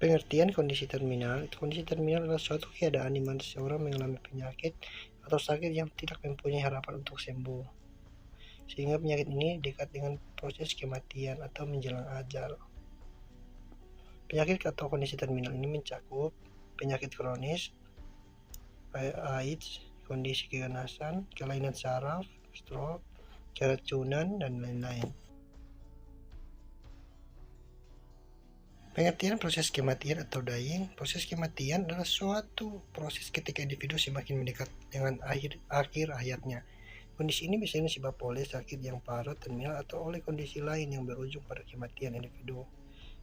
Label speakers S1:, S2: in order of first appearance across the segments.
S1: Pengertian kondisi terminal. Kondisi terminal adalah suatu keadaan di mana seseorang mengalami penyakit atau sakit yang tidak mempunyai harapan untuk sembuh, sehingga penyakit ini dekat dengan proses kematian atau menjelang ajal. Penyakit atau kondisi terminal ini mencakup penyakit kronis, AIDS, kondisi keganasan, kelainan saraf, stroke, keracunan, dan lain-lain. Pengertian proses kematian atau dying. Proses kematian adalah suatu proses ketika individu semakin mendekat dengan akhir hayatnya. Kondisi ini biasanya disebabkan oleh sakit yang parah, terminal, atau oleh kondisi lain yang berujung pada kematian individu.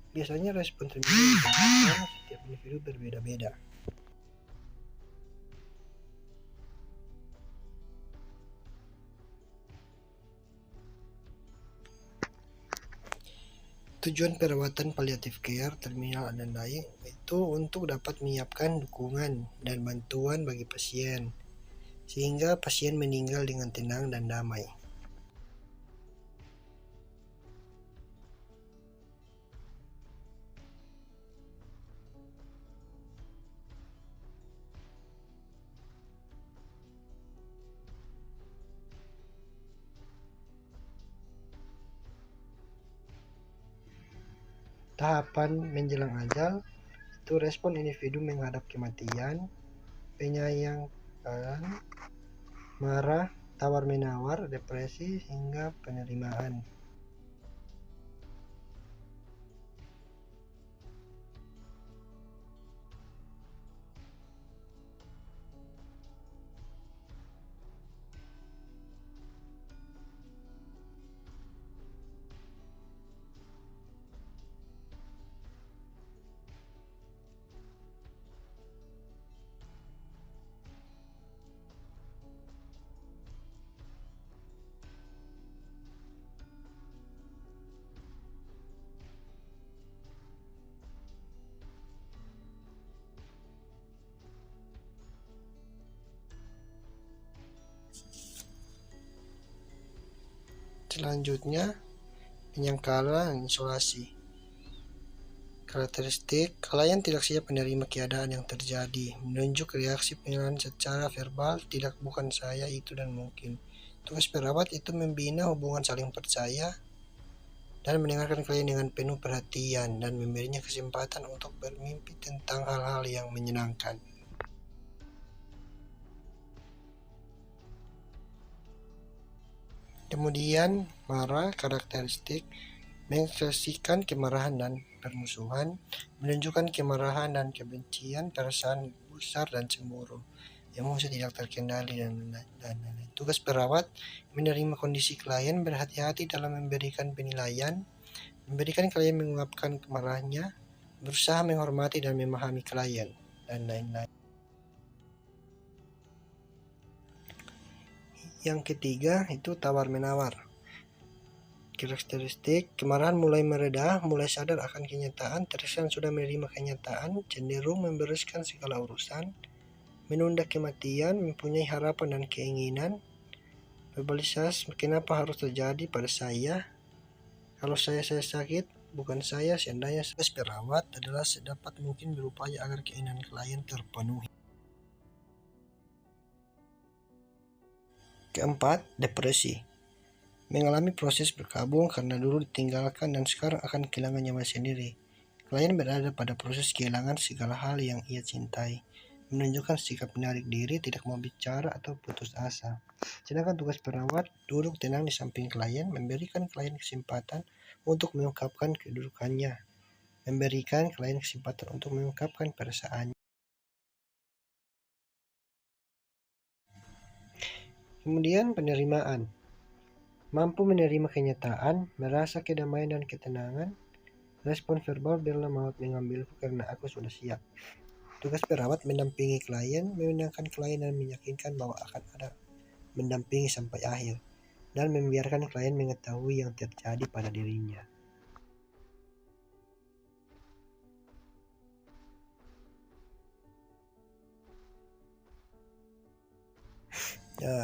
S1: Biasanya respon terminal yang setiap individu berbeda-beda. Tujuan perawatan palliative care, terminal, dan dying itu untuk dapat menyiapkan dukungan dan bantuan bagi pasien, sehingga pasien meninggal dengan tenang dan damai. Tahapan menjelang ajal itu respon individu menghadap kematian, penyayangkan, marah, tawar-menawar, depresi, hingga penerimaan. Selanjutnya, penyangkalan isolasi. Karakteristik, klien tidak siap menerima keadaan yang terjadi, menunjuk reaksi pengenalan secara verbal, tidak, bukan saya, itu, dan mungkin. Tugas perawat itu membina hubungan saling percaya dan mendengarkan klien dengan penuh perhatian dan memberinya kesempatan untuk bermimpi tentang hal-hal yang menyenangkan. Kemudian, marah, karakteristik, mengekspresikan kemarahan dan permusuhan, menunjukkan kemarahan dan kebencian, perasaan gusar dan cemburu, emosi tidak terkendali, dan lain-lain. Tugas perawat menerima kondisi klien, berhati-hati dalam memberikan penilaian, memberikan klien mengungkapkan kemarahannya, berusaha menghormati dan memahami klien, dan lain-lain. Yang ketiga itu tawar-menawar. Karakteristik, kemarahan mulai mereda, mulai sadar akan kenyataan, terkesan sudah menerima kenyataan, cenderung membereskan segala urusan, menunda kematian, mempunyai harapan dan keinginan, verbalisasi, kenapa harus terjadi pada saya, kalau saya sakit, bukan saya, seandainya saya perawat adalah sedapat mungkin berupaya agar keinginan klien terpenuhi. Keempat, depresi. Mengalami proses berkabung karena dulu ditinggalkan dan sekarang akan kehilangan nyawa sendiri. Klien berada pada proses kehilangan segala hal yang ia cintai, menunjukkan sikap menarik diri, tidak mau bicara, atau putus asa. Sedangkan tugas perawat duduk tenang di samping klien, memberikan klien kesempatan untuk mengungkapkan kedudukannya, memberikan klien kesempatan untuk mengungkapkan perasaannya. Kemudian penerimaan. Mampu menerima kenyataan, merasa kedamaian dan ketenangan. Respon verbal, biarlah maut mengambilku karena aku sudah siap. Tugas perawat mendampingi klien, menenangkan klien dan meyakinkan bahwa akan ada mendampingi sampai akhir, dan membiarkan klien mengetahui yang terjadi pada dirinya.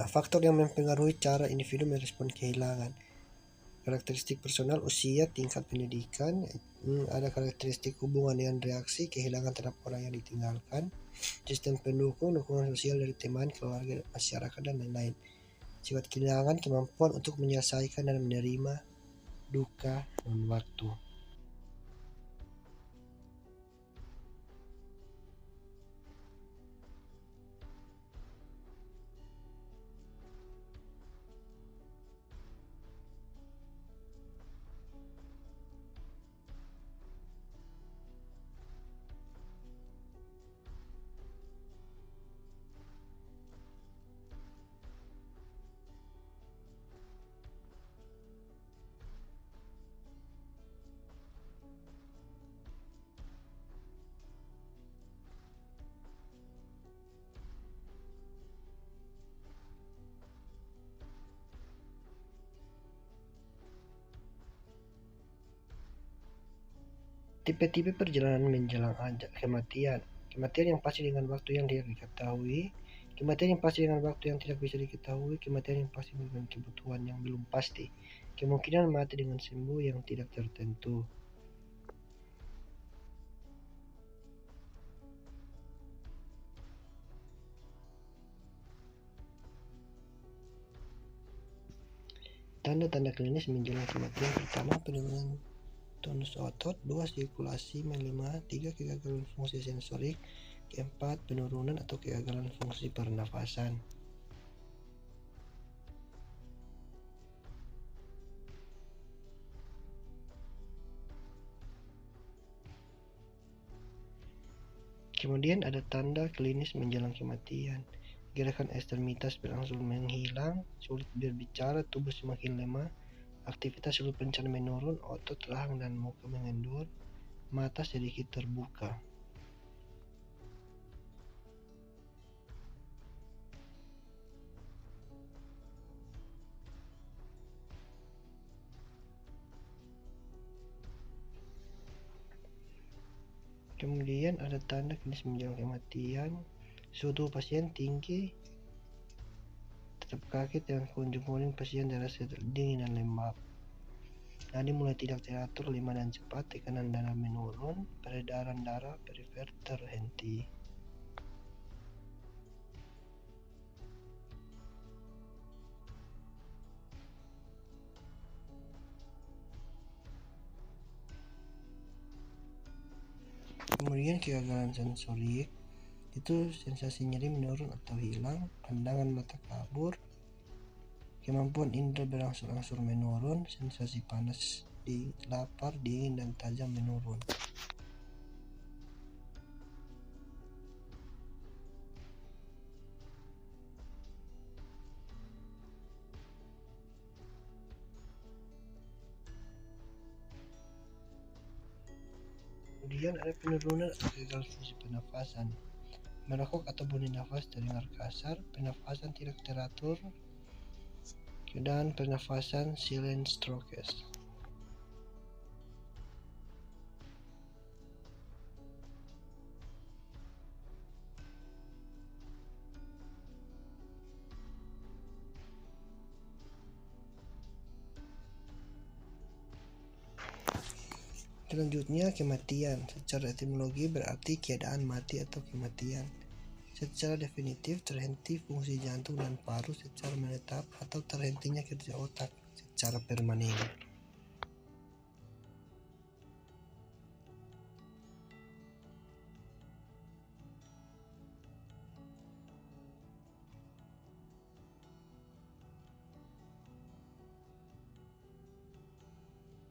S1: Faktor yang mempengaruhi cara individu merespon kehilangan. Karakteristik personal, usia, tingkat pendidikan, ada karakteristik hubungan dengan reaksi, kehilangan terhadap orang yang ditinggalkan, sistem pendukung, dukungan sosial dari teman, keluarga, masyarakat, dan lain-lain. Sifat kehilangan, kemampuan untuk menyelesaikan dan menerima duka dan waktu. Tipe-tipe perjalanan menjelang kematian. Kematian yang pasti dengan waktu yang tidak diketahui, kematian yang pasti dengan waktu yang tidak bisa diketahui, kematian yang pasti dengan kebutuhan yang belum pasti, kemungkinan mati dengan sembuh yang tidak tertentu. Tanda-tanda klinis menjelang kematian: pertama, penurunan tonus otot, 2, sirkulasi melemah, 3, kegagalan fungsi sensorik, 4, penurunan atau kegagalan fungsi pernafasan. Kemudian ada tanda klinis menjelang kematian: gerakan ekstremitas berangsur menghilang, sulit berbicara, tubuh semakin lemah, aktivitas seluruh pencernaan menurun, otot rahang dan muka mengendur, mata sedikit terbuka. Kemudian ada tanda klinis menjelang kematian: suhu tubuh pasien tinggi, tetap kaget dan kunjung kuning pasien terasa dingin dan lembab. Nadi mulai tidak teratur, lemah dan cepat, tekanan darah menurun, peredaran darah perifer terhenti. Kemudian kegagalan sensorik itu sensasi nyeri menurun atau hilang, pandangan mata kabur, kemampuan indera berangsur-angsur menurun, sensasi panas, lapar, dingin dan tajam menurun. Kemudian ada penurunan atau kegagalan fungsi pernafasan: merokok atau bunyi nafas terdengar kasar, pernafasan tidak teratur, dan pernafasan silent strokes. Selanjutnya, kematian. Secara etimologi berarti keadaan mati atau kematian. Secara definitif, terhenti fungsi jantung dan paru secara menetap atau terhentinya kerja otak secara permanen.